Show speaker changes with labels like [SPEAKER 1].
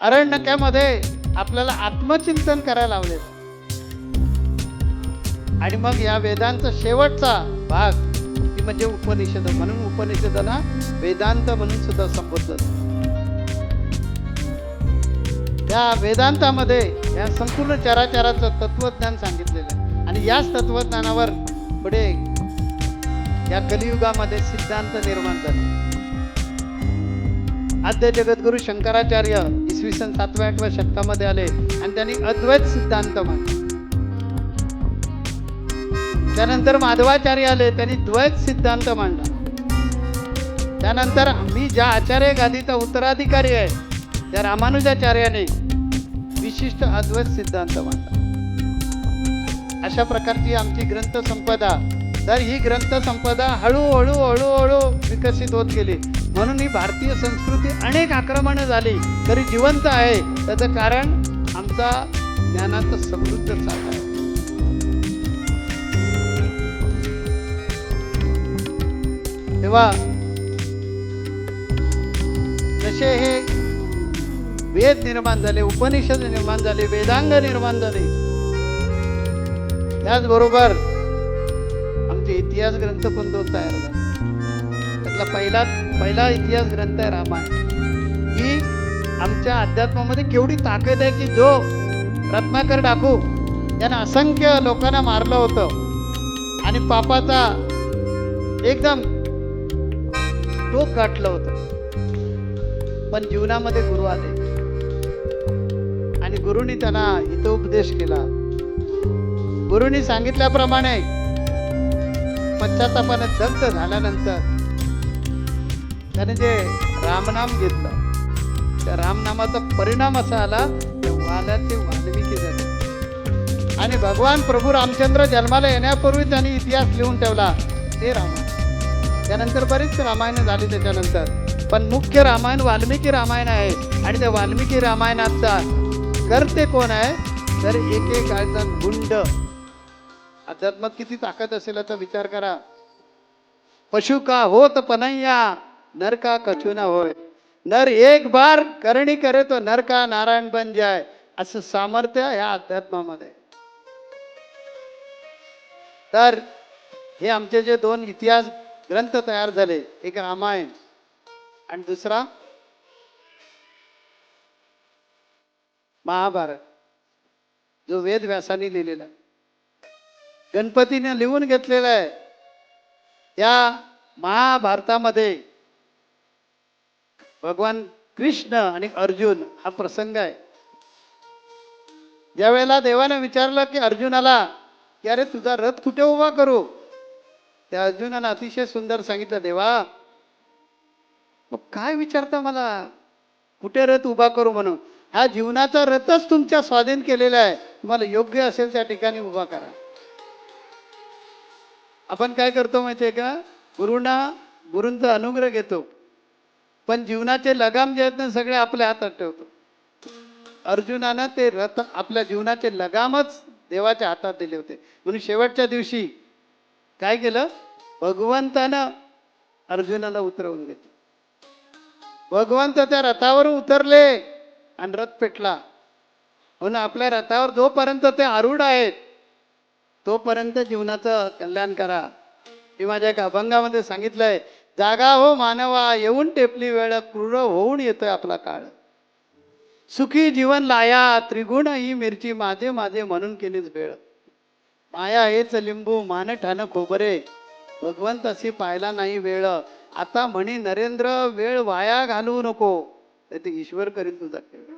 [SPEAKER 1] अरण्यकामध्ये आपल्याला आत्मचिंतन करायला लावले आणि मग या वेदांचा शेवटचा भाग ती म्हणजे उपनिषद, म्हणून उपनिषदाला वेदांत म्हणून सुद्धा संबोधतात. त्या वेदांतामध्ये या संपूर्ण चराचराचं तत्वज्ञान सांगितलेलं आहे आणि याच तत्वज्ञानावर पुढे या कलियुगामध्ये सिद्धांत निर्माण झाले. आद्य जगद्गुरु शंकराचार्य इसवी सन 7व्या-8व्या शतकामध्ये आले आणि त्यांनी अद्वैत सिद्धांत मांडला. त्यानंतर माधवाचार्य आले, त्यांनी द्वैत सिद्धांत मांडला. त्यानंतर मी ज्या आचार्य गादीचा उत्तराधिकारी आहे त्या रामानुजाचार्याने विशिष्ट अद्वैत सिद्धांत मांडला. अशा प्रकारची आमची ग्रंथ संपदा. तर ही ग्रंथ संपदा हळूहळू हळूहळू विकसित होत गेली. म्हणून ही भारतीय संस्कृती अनेक आक्रमणं झाली तरी जिवंत आहे. त्याचं कारण आमचा ज्ञानाचा समृद्ध साठा आहे. तेव्हा जसे हे वेद निर्माण झाले, उपनिषद निर्माण झाले, वेदांग निर्माण झाले, त्याचबरोबर आमचे इतिहास ग्रंथ पण दोन तयार झाले. त्यातला पहिला इतिहास ग्रंथ आहे रामायण. ही आमच्या अध्यात्मामध्ये केवढी ताकद आहे की जो रत्नाकर डाकू यानं असंख्य लोकांना मारलं होतं आणि पापाचा एकदम टोक गाठलं होतं, पण जीवनामध्ये गुरु आले आणि गुरुनी त्यांना हितोपदेश केला. गुरुनी सांगितल्याप्रमाणे पश्चातापाने दग्ध झाल्यानंतर त्याने जे रामनाम घेतलं, त्या रामनामाचा परिणाम असा आला की वाल्याचे वाल्मिकी झाले आणि भगवान प्रभू रामचंद्र जन्माला येण्यापूर्वी त्यांनी इतिहास लिहून ठेवला, ते रामायण. त्यानंतर बरीच रामायण झाली त्याच्यानंतर, पण मुख्य रामायण वाल्मिकी रामायण आहे. आणि त्या वाल्मिकी रामायणाचा कर्ते कोण आहे तर एकेकाळचा गुंड. अध्यात्मात किती ताकद असेल आता विचार करा. पशु का होत पनैया नर का कछु ना होय, नर एक बार करणी करे तो नर का नारायण बन जाय, असं सामर्थ्य या अध्यात्मामध्ये. तर हे आमचे जे दोन इतिहास ग्रंथ तयार झाले, एक रामायण आणि दुसरा महाभारत, जो वेद व्यासाने लिहिलेला, गणपतीने लिहून घेतलेला आहे. या महाभारतामध्ये भगवान कृष्ण आणि अर्जुन हा प्रसंग आहे. ज्या वेळेला देवाने विचारलं की अर्जुनाला की अरे तुझा रथ कुठे उभा करू, त्या अर्जुनानं अतिशय सुंदर सांगितलं, देवा मग काय विचारता मला कुठे रथ उभा करू म्हणून. हा जीवनाचा रथच तुमच्या स्वाधीन केलेला आहे, तुम्हाला योग्य असेल त्या ठिकाणी उभा करा. आपण काय करतो माहितीये का, गुरूंचा अनुग्रह घेतो पण जीवनाचे लगाम जे आहेत ना सगळे आपल्या हातात ठेवतो. अर्जुनानं ते रथ आपल्या जीवनाचे लगामच देवाच्या हातात दिले होते. म्हणून शेवटच्या दिवशी काय केलं, भगवंतानं अर्जुनाला उतरवून घेतलं. भगवंत त्या रथावर उतरले आणि रथ पेटला. म्हणून आपल्या रथावर जोपर्यंत ते आरूढ आहेत तोपर्यंत जीवनाचं कल्याण करा. मी माझ्या एका अभंगामध्ये सांगितलंय, जागा हो मानवा येऊन टेपली वेळ, क्रूर होऊन येतोय आपला काळ. सुखी जीवन लाया त्रिगुण ही मिरची, माझे माझे म्हणून केलीच वेळ. माया हेच लिंबू मान ठाण खोबरे, भगवंत अशी पाहिला नाही वेळ. आता म्हणी नरेंद्र वेळ वाया घालवू नको, ते ईश्वर करीन तुझा खेळ.